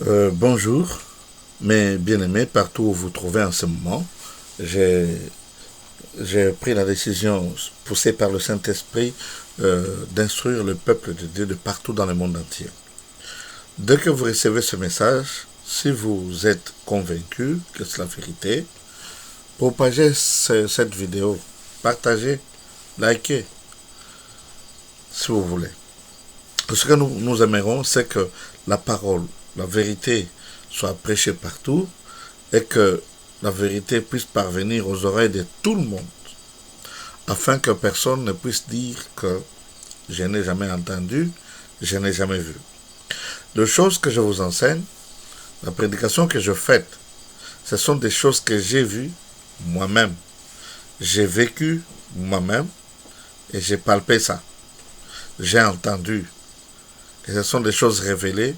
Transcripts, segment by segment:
Bonjour, mes bien-aimés, partout où vous trouvez en ce moment. J'ai pris la décision, poussée par le Saint-Esprit, d'instruire le peuple de Dieu de partout dans le monde entier. Dès que vous recevez ce message, si vous êtes convaincu que c'est la vérité, propagez cette vidéo, partagez, likez, si vous voulez. Ce que nous aimerons, c'est que la parole, la vérité soit prêchée partout et que la vérité puisse parvenir aux oreilles de tout le monde, afin que personne ne puisse dire que je n'ai jamais entendu, je n'ai jamais vu. Les choses que je vous enseigne, la prédication que je fais, ce sont des choses que j'ai vues moi-même. J'ai vécu moi-même et j'ai palpé ça. J'ai entendu. Et ce sont des choses révélées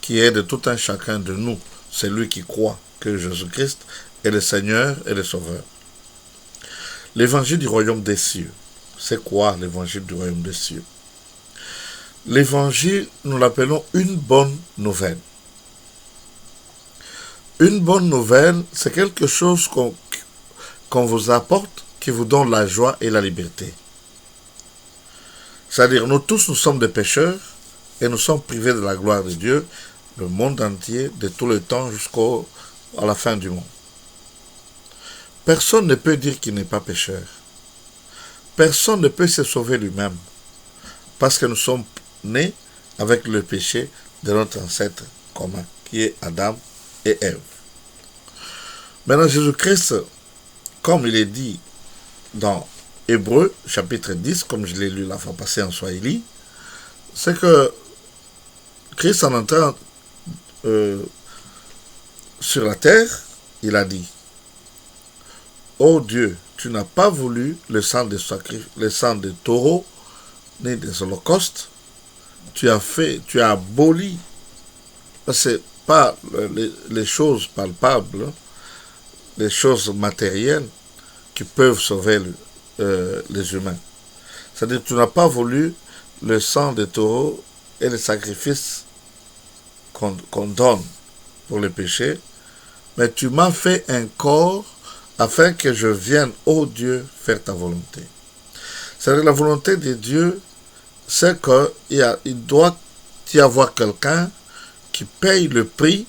qui aident tout un chacun de nous, celui qui croit que Jésus-Christ est le Seigneur et le Sauveur. L'évangile du royaume des cieux. C'est quoi l'évangile du royaume des cieux? L'évangile, nous l'appelons une bonne nouvelle. Une bonne nouvelle, c'est quelque chose qu'on vous apporte qui vous donne la joie et la liberté. C'est-à-dire, nous tous, nous sommes des pécheurs et nous sommes privés de la gloire de Dieu, le monde entier, de tout le temps jusqu'à la fin du monde. Personne ne peut dire qu'il n'est pas pécheur. Personne ne peut se sauver lui-même parce que nous sommes nés avec le péché de notre ancêtre commun, qui est Adam et Ève. Maintenant, Jésus-Christ, comme il est dit dans Hébreux, chapitre 10, comme je l'ai lu la fois passée en Swahili, c'est que Christ, en entrant sur la terre, il a dit: ô Dieu, tu n'as pas voulu le sang des taureaux, ni des holocaustes. Tu as aboli. C'est pas les choses palpables, les choses matérielles qui peuvent sauver les humains. C'est-à-dire que tu n'as pas voulu le sang des taureaux et les sacrifices qu'on donne pour les péchés, mais tu m'as fait un corps afin que je vienne, ô Dieu, faire ta volonté. C'est-à-dire la volonté de Dieu, c'est qu'il doit y avoir quelqu'un qui paye le prix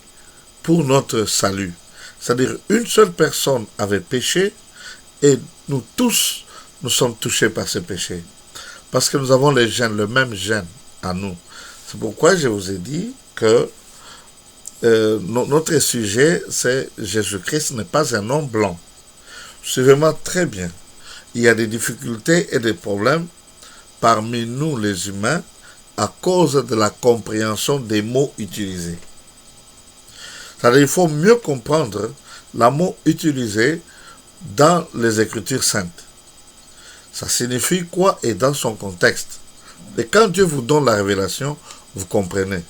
pour notre salut. C'est-à-dire une seule personne avait péché et nous tous, nous sommes touchés par ce péché. Parce que nous avons le même gène à nous. C'est pourquoi je vous ai dit que notre sujet, c'est Jésus-Christ n'est pas un homme blanc. Suivez-moi très bien. Il y a des difficultés et des problèmes parmi nous les humains à cause de la compréhension des mots utilisés. C'est-à-dire qu'il faut mieux comprendre les mots utilisés dans les Écritures saintes. Ça signifie quoi et dans son contexte. Et quand Dieu vous donne la révélation, vous comprenez.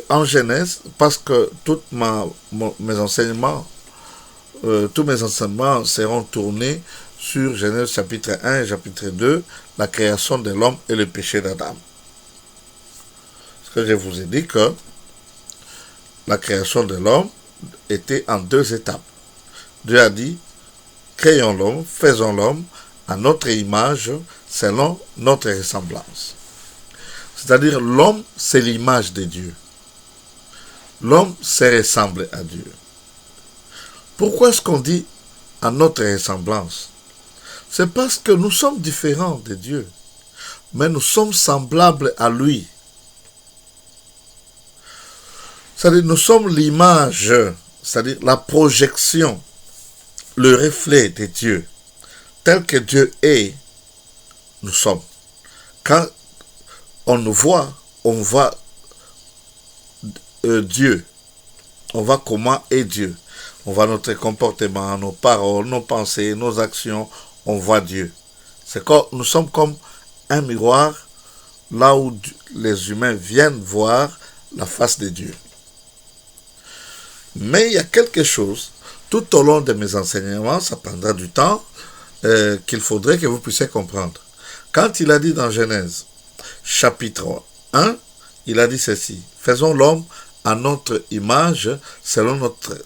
En Genèse, parce que tous mes enseignements seront tournés sur Genèse chapitre 1 et chapitre 2, la création de l'homme et le péché d'Adam. Parce que je vous ai dit que la création de l'homme était en deux étapes. Dieu a dit: créons l'homme, faisons l'homme à notre image, selon notre ressemblance. C'est-à-dire l'homme, c'est l'image de Dieu. L'homme se ressemble à Dieu. Pourquoi est-ce qu'on dit à notre ressemblance? C'est parce que nous sommes différents de Dieu, mais nous sommes semblables à lui. C'est-à-dire nous sommes l'image, c'est-à-dire la projection, le reflet de Dieu. Tel que Dieu est, nous sommes. Quand on nous voit, on voit Dieu. On voit comment est Dieu. On voit notre comportement, nos paroles, nos pensées, nos actions. On voit Dieu. C'est comme, nous sommes comme un miroir là où les humains viennent voir la face de Dieu. Mais il y a quelque chose, tout au long de mes enseignements, ça prendra du temps, qu'il faudrait que vous puissiez comprendre. Quand il a dit dans Genèse, chapitre 1, il a dit ceci: faisons l'homme à notre image, selon notre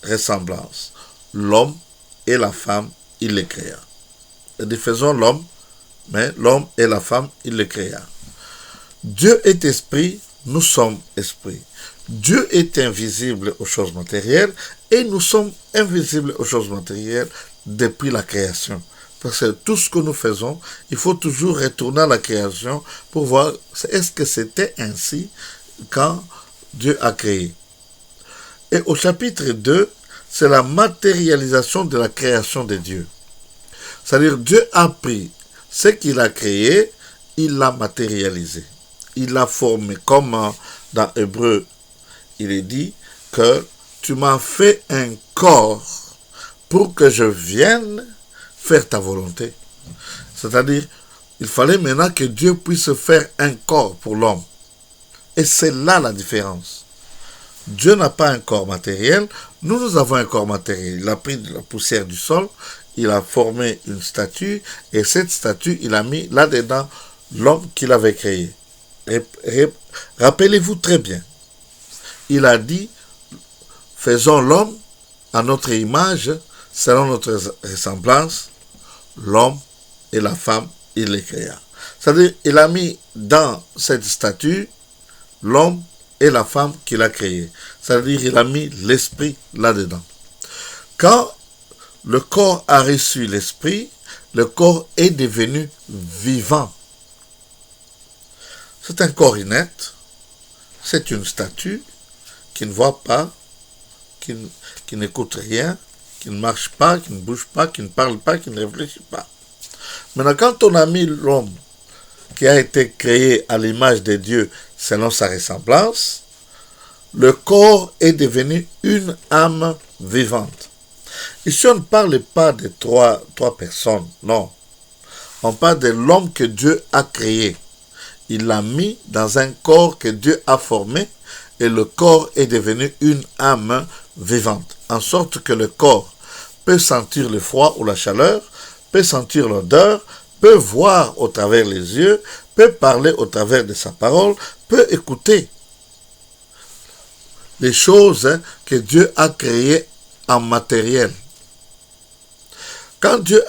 ressemblance. L'homme et la femme, il les créa. Il dit faisons l'homme, mais l'homme et la femme, il les créa. Dieu est esprit, nous sommes esprit. Dieu est invisible aux choses matérielles et nous sommes invisibles aux choses matérielles depuis la création. Parce que tout ce que nous faisons, il faut toujours retourner à la création pour voir est-ce que c'était ainsi quand Dieu a créé. Et au chapitre 2, c'est la matérialisation de la création de Dieu. C'est-à-dire Dieu a pris ce qu'il a créé, il l'a matérialisé. Il l'a formé, comme dans Hébreu, il est dit que tu m'as fait un corps pour que je vienne faire ta volonté. C'est-à-dire, il fallait maintenant que Dieu puisse faire un corps pour l'homme. Et c'est là la différence. Dieu n'a pas un corps matériel, nous avons un corps matériel. Il a pris de la poussière du sol, il a formé une statue, et cette statue, il a mis là-dedans l'homme qu'il avait créé. Rappelez-vous très bien, il a dit, faisons l'homme à notre image, selon notre ressemblance, l'homme et la femme, il les créa. C'est-à-dire, il a mis dans cette statue l'homme et la femme qu'il a créé. C'est-à-dire, il a mis l'esprit là-dedans. Quand le corps a reçu l'esprit, le corps est devenu vivant. C'est un corps inerte, c'est une statue qui ne voit pas, qui n'écoute rien, qui ne marche pas, qui ne bouge pas, qui ne parle pas, qui ne réfléchit pas. Maintenant, quand on a mis l'homme qui a été créé à l'image de Dieu selon sa ressemblance, le corps est devenu une âme vivante. Ici, on ne parle pas de trois personnes, non. On parle de l'homme que Dieu a créé. Il l'a mis dans un corps que Dieu a formé et le corps est devenu une âme vivante. En sorte que le corps peut sentir le froid ou la chaleur, peut sentir l'odeur, peut voir au travers les yeux, peut parler au travers de sa parole, peut écouter les choses que Dieu a créées en matériel. Quand Dieu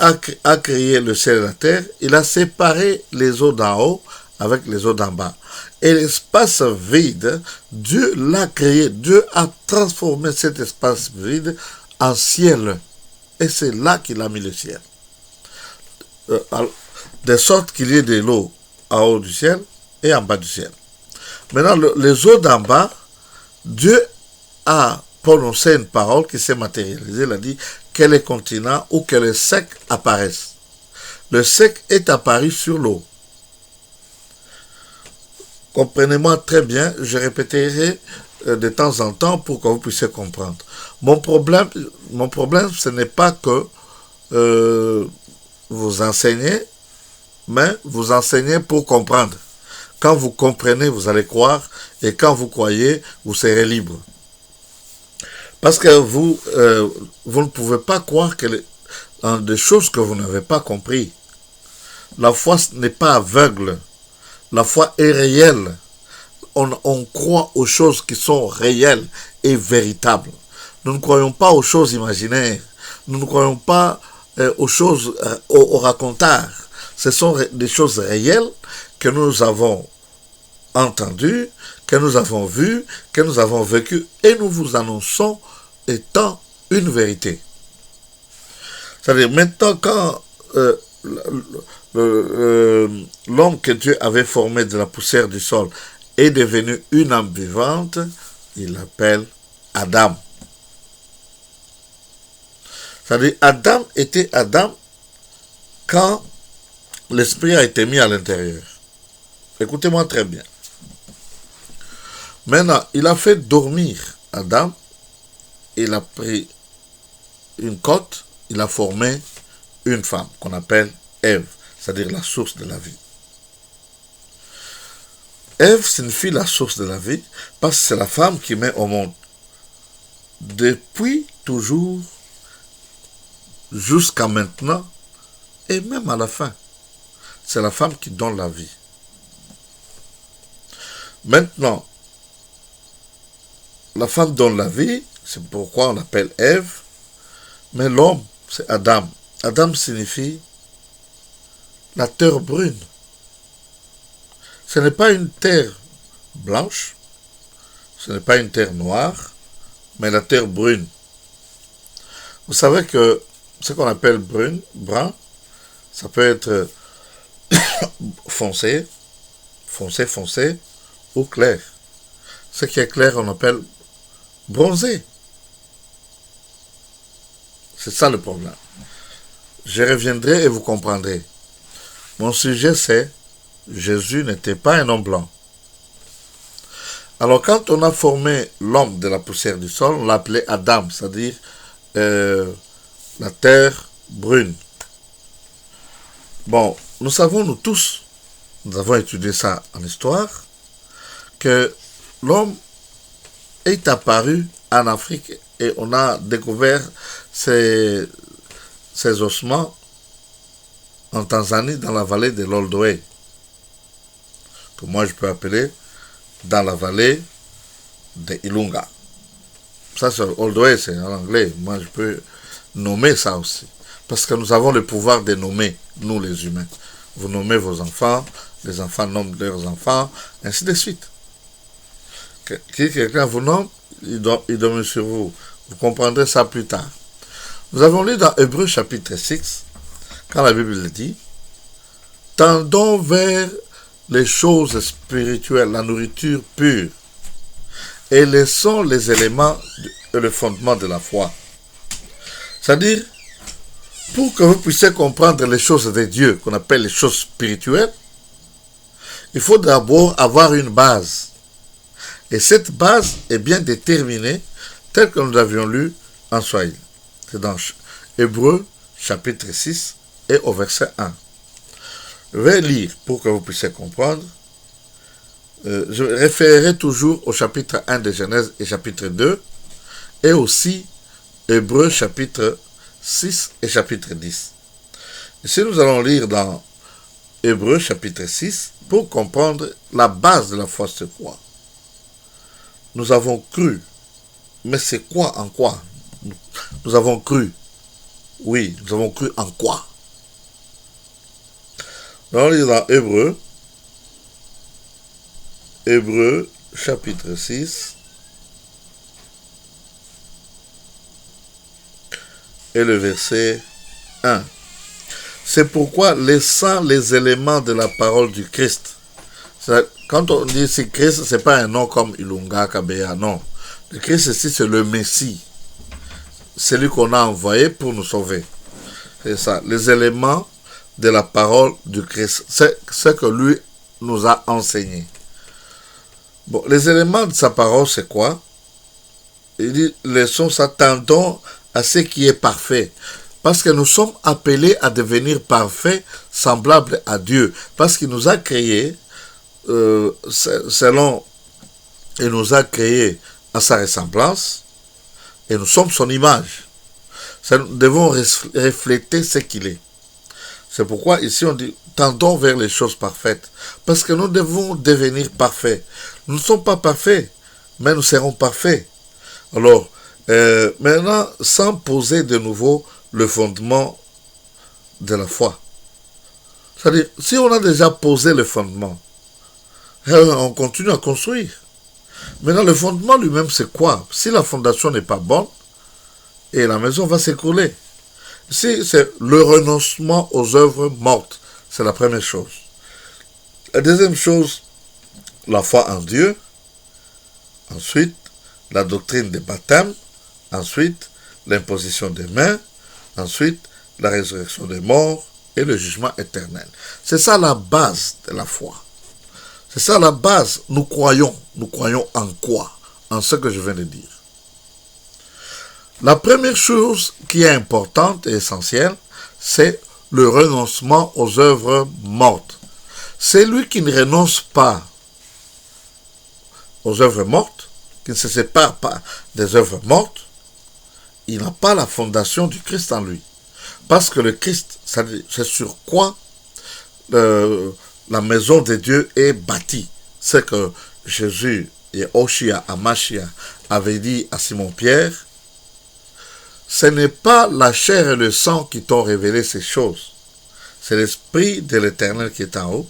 a créé le ciel et la terre, il a séparé les eaux d'en haut avec les eaux d'en bas. Et l'espace vide, Dieu l'a créé, Dieu a transformé cet espace vide en ciel. Et c'est là qu'il a mis le ciel. De sorte qu'il y ait de l'eau en haut du ciel et en bas du ciel. Maintenant, les eaux d'en bas, Dieu a prononcé une parole qui s'est matérialisée. Il a dit que les continents ou que les secs apparaissent. Le sec est apparu sur l'eau. Comprenez-moi très bien, je répéterai de temps en temps pour que vous puissiez comprendre. Mon problème, ce n'est pas que vous enseignez, mais vous enseignez pour comprendre. Quand vous comprenez, vous allez croire, et quand vous croyez, vous serez libre. Parce que vous ne pouvez pas croire en des choses que vous n'avez pas compris. La foi n'est pas aveugle. La foi est réelle. On croit aux choses qui sont réelles et véritables. Nous ne croyons pas aux choses imaginaires. Nous ne croyons pas aux choses, aux racontards. Ce sont des choses réelles que nous avons entendues, que nous avons vues, que nous avons vécues et nous vous annonçons étant une vérité. C'est-à-dire, maintenant, quand l'homme que Dieu avait formé de la poussière du sol est devenu une âme vivante, il l'appelle Adam. C'est-à-dire, Adam était Adam quand l'esprit a été mis à l'intérieur. Écoutez-moi très bien. Maintenant, il a fait dormir Adam, il a pris une côte, il a formé une femme qu'on appelle Ève, c'est-à-dire la source de la vie. Ève signifie la source de la vie parce que c'est la femme qui met au monde. Depuis toujours, jusqu'à maintenant, et même à la fin, c'est la femme qui donne la vie. Maintenant, la femme donne la vie, c'est pourquoi on l'appelle Ève, mais l'homme, c'est Adam. Adam signifie la terre brune. Ce n'est pas une terre blanche, ce n'est pas une terre noire, mais la terre brune. Vous savez que ce qu'on appelle brun, ça peut être foncé, ou clair. Ce qui est clair, on appelle bronzé. C'est ça le problème. Je reviendrai et vous comprendrez. Mon sujet, c'est Jésus n'était pas un homme blanc. Alors, quand on a formé l'homme de la poussière du sol, on l'appelait Adam, c'est-à-dire la terre brune. Bon, nous savons, nous tous, nous avons étudié ça en histoire, que l'homme est apparu en Afrique et on a découvert ces ossements en Tanzanie, dans la vallée de l'Oldoué, que moi je peux appeler dans la vallée de Ilunga. Ça, c'est Oldoué, c'est en anglais. Moi, je peux nommer ça aussi. Parce que nous avons le pouvoir de nommer, nous les humains. Vous nommez vos enfants, les enfants nomment leurs enfants, ainsi de suite. Si quelqu'un vous nomme, il domine sur vous. Vous comprendrez ça plus tard. Nous avons lu dans Hébreux chapitre 6, quand la Bible dit « Tendons vers les choses spirituelles, la nourriture pure, et laissons les éléments et le fondement de la foi. » C'est-à-dire, pour que vous puissiez comprendre les choses de Dieu, qu'on appelle les choses spirituelles, il faut d'abord avoir une base. Et cette base est bien déterminée, telle que nous l'avions lu en Swahili. C'est dans Hébreux chapitre 6 et au verset 1. Je vais lire pour que vous puissiez comprendre. Je référerai toujours au chapitre 1 de Genèse et chapitre 2 et aussi Hébreux chapitre 6 et chapitre 10. Ici, nous allons lire dans Hébreux chapitre 6 pour comprendre la base de la foi, c'est quoi. Nous avons cru, mais c'est quoi en quoi? Nous avons cru. Oui, nous avons cru en quoi? Nous allons lire dans Hébreux chapitre 6 et le verset 1. C'est pourquoi, laissant les éléments de la parole du Christ, quand on dit ici Christ, ce n'est pas un nom comme Ilunga, Kabeya, non. Le Christ ici, c'est le Messie. C'est lui qu'on a envoyé pour nous sauver. C'est ça, les éléments de la parole du Christ. C'est ce que lui nous a enseigné. Bon, les éléments de sa parole, c'est quoi? Il dit, laissons ça, tendons à ce qui est parfait. Parce que nous sommes appelés à devenir parfaits, semblables à Dieu. Parce qu'il nous a créés, il nous a créés à sa ressemblance, et nous sommes son image. Nous devons refléter ce qu'il est. C'est pourquoi ici on dit, tendons vers les choses parfaites. Parce que nous devons devenir parfaits. Nous ne sommes pas parfaits, mais nous serons parfaits. Alors, maintenant, sans poser de nouveau le fondement de la foi. C'est-à-dire, si on a déjà posé le fondement, on continue à construire. Maintenant, le fondement lui-même, c'est quoi? Si la fondation n'est pas bonne, et la maison va s'écrouler. Si c'est le renoncement aux œuvres mortes, c'est la première chose. La deuxième chose, la foi en Dieu. Ensuite, la doctrine des baptêmes. Ensuite, l'imposition des mains. Ensuite, la résurrection des morts et le jugement éternel. C'est ça la base de la foi. C'est ça la base. Nous croyons. Nous croyons en quoi? En ce que je viens de dire. La première chose qui est importante et essentielle, c'est le renoncement aux œuvres mortes. Celui qui ne renonce pas aux œuvres mortes, qui ne se sépare pas des œuvres mortes, il n'a pas la fondation du Christ en lui. Parce que le Christ, c'est sur quoi la maison de Dieu est bâtie. ce que Jésus et Oshia Amashia avaient dit à Simon-Pierre, ce n'est pas la chair et le sang qui t'ont révélé ces choses. C'est l'Esprit de l'Éternel qui est en haut,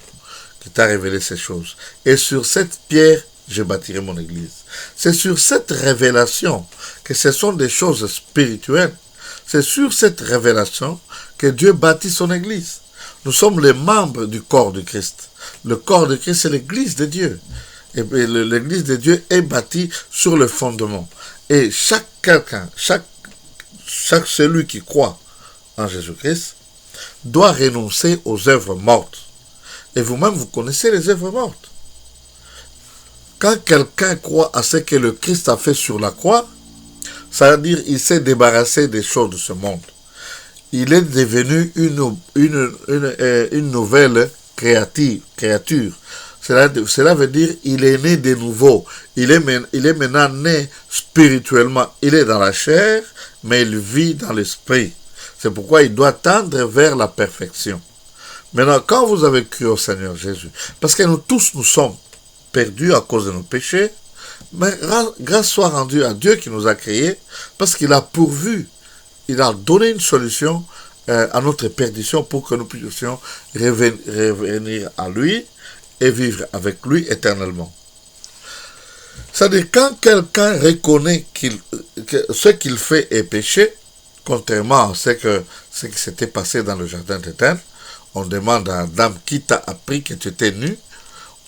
qui t'a révélé ces choses. Et sur cette pierre, je bâtirai mon église. C'est sur cette révélation que ce sont des choses spirituelles. C'est sur cette révélation que Dieu bâtit son église. Nous sommes les membres du corps de Christ. Le corps de Christ, c'est l'église de Dieu. Et l'église de Dieu est bâtie sur le fondement. Et chaque celui qui croit en Jésus-Christ doit renoncer aux œuvres mortes. Et vous-même, vous connaissez les œuvres mortes. Quand quelqu'un croit à ce que le Christ a fait sur la croix, ça veut dire qu'il s'est débarrassé des choses de ce monde. Il est devenu une nouvelle créature. Cela veut dire qu'il est né de nouveau. Il est maintenant né spirituellement. Il est dans la chair, mais il vit dans l'esprit. C'est pourquoi il doit tendre vers la perfection. Maintenant, quand vous avez cru au Seigneur Jésus, parce que nous tous nous sommes perdus à cause de nos péchés, mais grâce soit rendue à Dieu qui nous a créés, parce qu'il a pourvu, il a donné une solution à notre perdition pour que nous puissions revenir à lui et vivre avec lui éternellement. C'est-à-dire, quand quelqu'un reconnaît que ce qu'il fait est péché, contrairement à ce qui s'était passé dans le jardin d'Éden, on demande à Adam qui t'a appris que tu étais nu.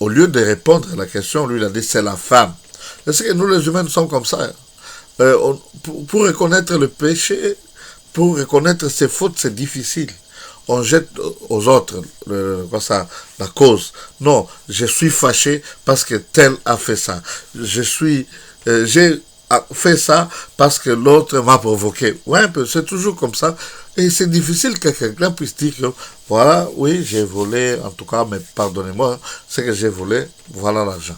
Au lieu de répondre à la question, lui il a dit c'est la femme. C'est que nous les humains nous sommes comme ça. Pour reconnaître le péché, pour reconnaître ses fautes, c'est difficile. On jette aux autres la cause. Non, je suis fâché parce que tel a fait ça. J'ai fait ça parce que l'autre m'a provoqué. Ouais, c'est toujours comme ça. Et c'est difficile que quelqu'un puisse dire que, voilà, oui, j'ai volé, en tout cas, mais pardonnez-moi, ce que j'ai volé, voilà l'argent.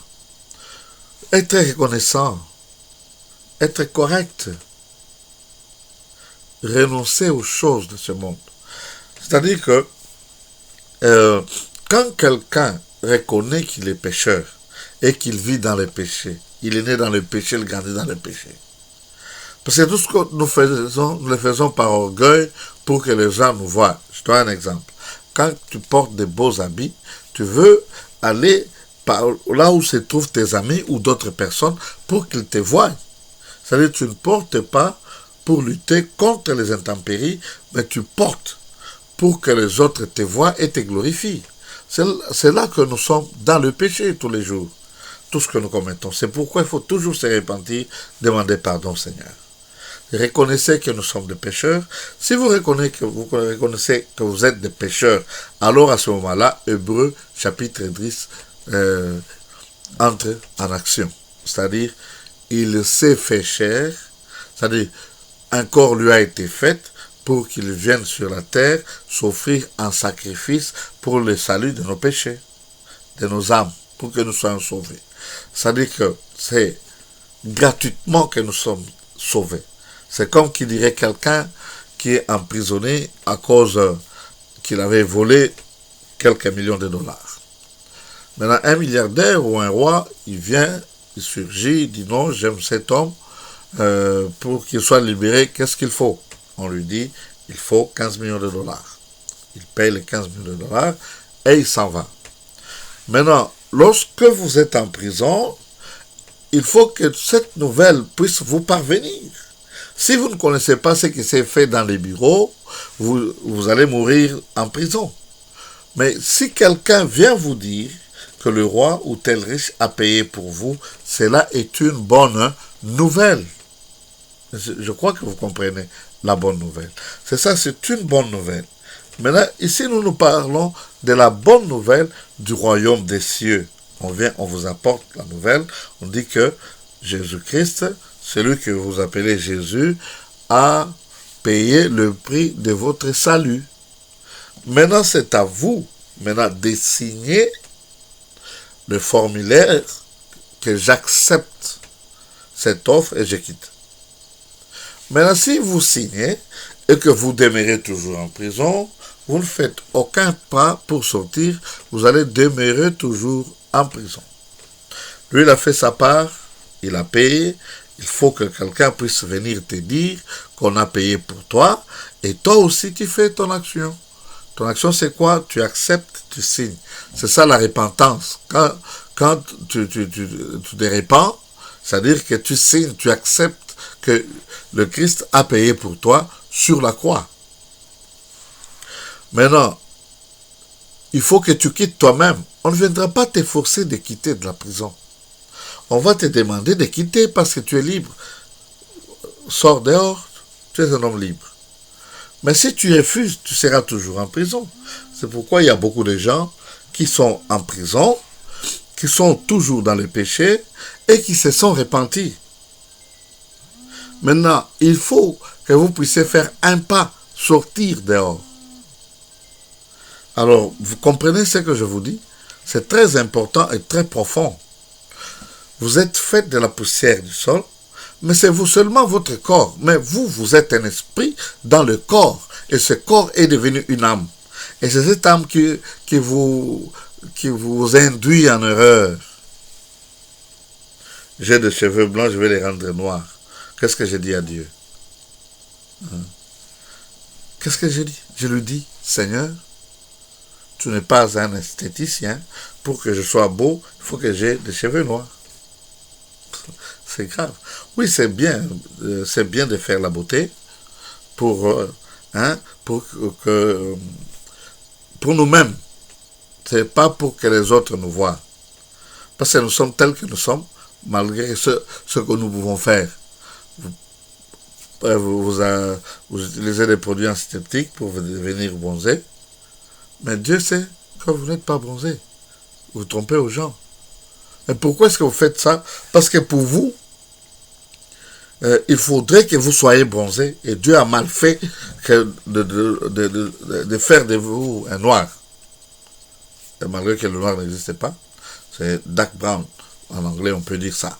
Être reconnaissant, être correct, renoncer aux choses de ce monde. C'est-à-dire que, quand quelqu'un reconnaît qu'il est pécheur et qu'il vit dans le péché, il est né dans le péché, il grandit dans le péché. Parce que tout ce que nous faisons, nous le faisons par orgueil pour que les gens nous voient. Je te donne un exemple. Quand tu portes de beaux habits, tu veux aller là où se trouvent tes amis ou d'autres personnes pour qu'ils te voient. C'est-à-dire que tu ne portes pas pour lutter contre les intempéries, mais tu portes pour que les autres te voient et te glorifient. C'est là que nous sommes dans le péché tous les jours. Tout ce que nous commettons. C'est pourquoi il faut toujours se repentir, demander pardon, Seigneur. Reconnaissez que nous sommes des pécheurs. Si vous reconnaissez que vous êtes des pécheurs, alors à ce moment-là, Hébreux chapitre 10 entre en action. C'est-à-dire, il s'est fait chair, c'est-à-dire, un corps lui a été fait pour qu'il vienne sur la terre s'offrir un sacrifice pour le salut de nos péchés, de nos âmes, pour que nous soyons sauvés. C'est-à-dire que c'est gratuitement que nous sommes sauvés. C'est comme qui dirait quelqu'un qui est emprisonné à cause qu'il avait volé quelques millions de dollars. Maintenant, un milliardaire ou un roi, il vient, il surgit, il dit non, j'aime cet homme, pour qu'il soit libéré, qu'est-ce qu'il faut? On lui dit, il faut 15 millions de dollars. Il paye les 15 millions de dollars et il s'en va. Maintenant, lorsque vous êtes en prison, il faut que cette nouvelle puisse vous parvenir. Si vous ne connaissez pas ce qui s'est fait dans les bureaux, vous allez mourir en prison. Mais si quelqu'un vient vous dire que le roi ou tel riche a payé pour vous, cela est une bonne nouvelle. Je crois que vous comprenez la bonne nouvelle. C'est ça, c'est une bonne nouvelle. Maintenant, ici, nous parlons de la bonne nouvelle du royaume des cieux. On vous apporte la nouvelle. On dit que Jésus-Christ, celui que vous appelez Jésus, a payé le prix de votre salut. Maintenant, c'est à vous de signer le formulaire que j'accepte cette offre et je quitte. Maintenant, si vous signez et que vous demeurez toujours en prison, vous ne faites aucun pas pour sortir, vous allez demeurer toujours en prison. Lui, il a fait sa part, il a payé. Il faut que quelqu'un puisse venir te dire qu'on a payé pour toi. Et toi aussi, tu fais ton action. Ton action, c'est quoi? Tu acceptes, tu signes. C'est ça la repentance. Quand tu te répands, c'est-à-dire que tu signes, tu acceptes que le Christ a payé pour toi sur la croix. Maintenant, il faut que tu quittes toi-même. On ne viendra pas te forcer de quitter de la prison. On va te demander de quitter parce que tu es libre. Sors dehors, tu es un homme libre. Mais si tu refuses, tu seras toujours en prison. C'est pourquoi il y a beaucoup de gens qui sont en prison, qui sont toujours dans le péché et qui se sont repentis. Maintenant, il faut que vous puissiez faire un pas, sortir dehors. Alors, vous comprenez ce que je vous dis? C'est très important et très profond. Vous êtes fait de la poussière du sol, mais c'est vous seulement votre corps. Mais vous êtes un esprit dans le corps. Et ce corps est devenu une âme. Et c'est cette âme qui vous induit en erreur. J'ai des cheveux blancs, je vais les rendre noirs. Qu'est-ce que j'ai dit à Dieu? Qu'est-ce que j'ai dit? Je lui dis, Seigneur, tu n'es pas un esthéticien. Pour que je sois beau, il faut que j'ai des cheveux noirs. C'est grave. Oui, c'est bien de faire la beauté pour nous-mêmes. C'est pas pour que les autres nous voient. Parce que nous sommes tels que nous sommes, malgré ce que nous pouvons faire. Vous utilisez des produits antiseptiques pour devenir bronzé, mais Dieu sait que vous n'êtes pas bronzé. Vous trompez aux gens. Et pourquoi est-ce que vous faites ça? Parce que pour vous, il faudrait que vous soyez bronzé. Et Dieu a mal fait de faire de vous un noir. Et malgré que le noir n'existe pas, c'est dark brown. En anglais, on peut dire ça.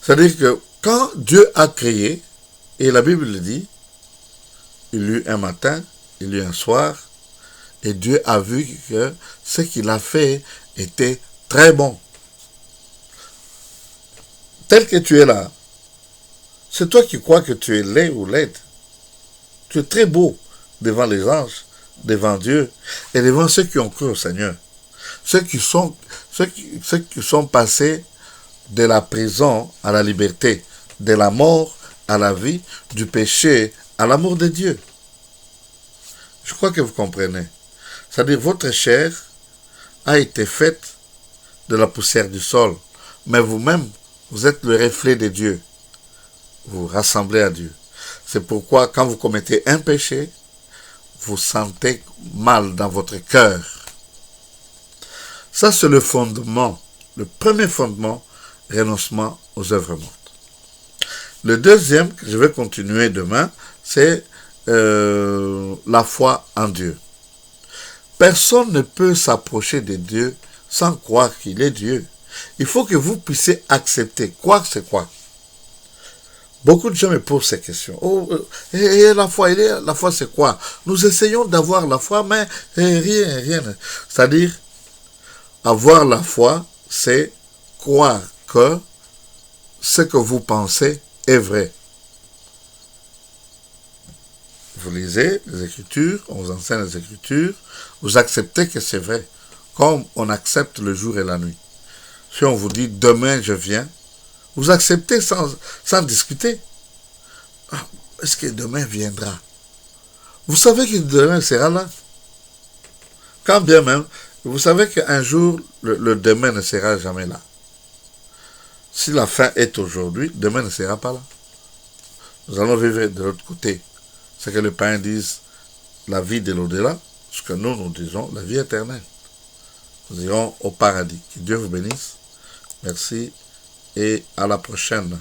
C'est-à-dire que quand Dieu a créé, et la Bible le dit, il y eut un matin, il y eut un soir, et Dieu a vu que ce qu'il a fait était très bon. Tel que tu es là, c'est toi qui crois que tu es laid ou laide. Tu es très beau devant les anges, devant Dieu, et devant ceux qui ont cru au Seigneur. Ceux qui sont passés de la prison à la liberté, de la mort à la vie, du péché à l'amour de Dieu. Je crois que vous comprenez. C'est-à-dire, votre chair a été faite de la poussière du sol, mais vous-même, vous êtes le reflet de Dieu. Vous rassemblez à Dieu. C'est pourquoi, quand vous commettez un péché, vous sentez mal dans votre cœur. Ça, c'est le fondement, le premier fondement, renoncement aux œuvres mortes. Le deuxième, que je vais continuer demain, c'est la foi en Dieu. Personne ne peut s'approcher de Dieu sans croire qu'il est Dieu. Il faut que vous puissiez accepter. Croire, c'est quoi? Beaucoup de gens me posent ces questions. Et la foi, c'est quoi? Nous essayons d'avoir la foi, mais rien. C'est-à-dire, avoir la foi, c'est croire que ce que vous pensez est vrai. Vous lisez les Écritures, on vous enseigne les Écritures, vous acceptez que c'est vrai, comme on accepte le jour et la nuit. Si on vous dit « demain je viens », vous acceptez sans discuter. Ah, est-ce que demain viendra? Vous savez que demain sera là. Quand bien même, vous savez qu'un jour, le demain ne sera jamais là. Si la fin est aujourd'hui, demain ne sera pas là. Nous allons vivre de l'autre côté. C'est que les païens disent la vie de l'au-delà, ce que nous disons la vie éternelle. Nous irons au paradis. Que Dieu vous bénisse. Merci et à la prochaine.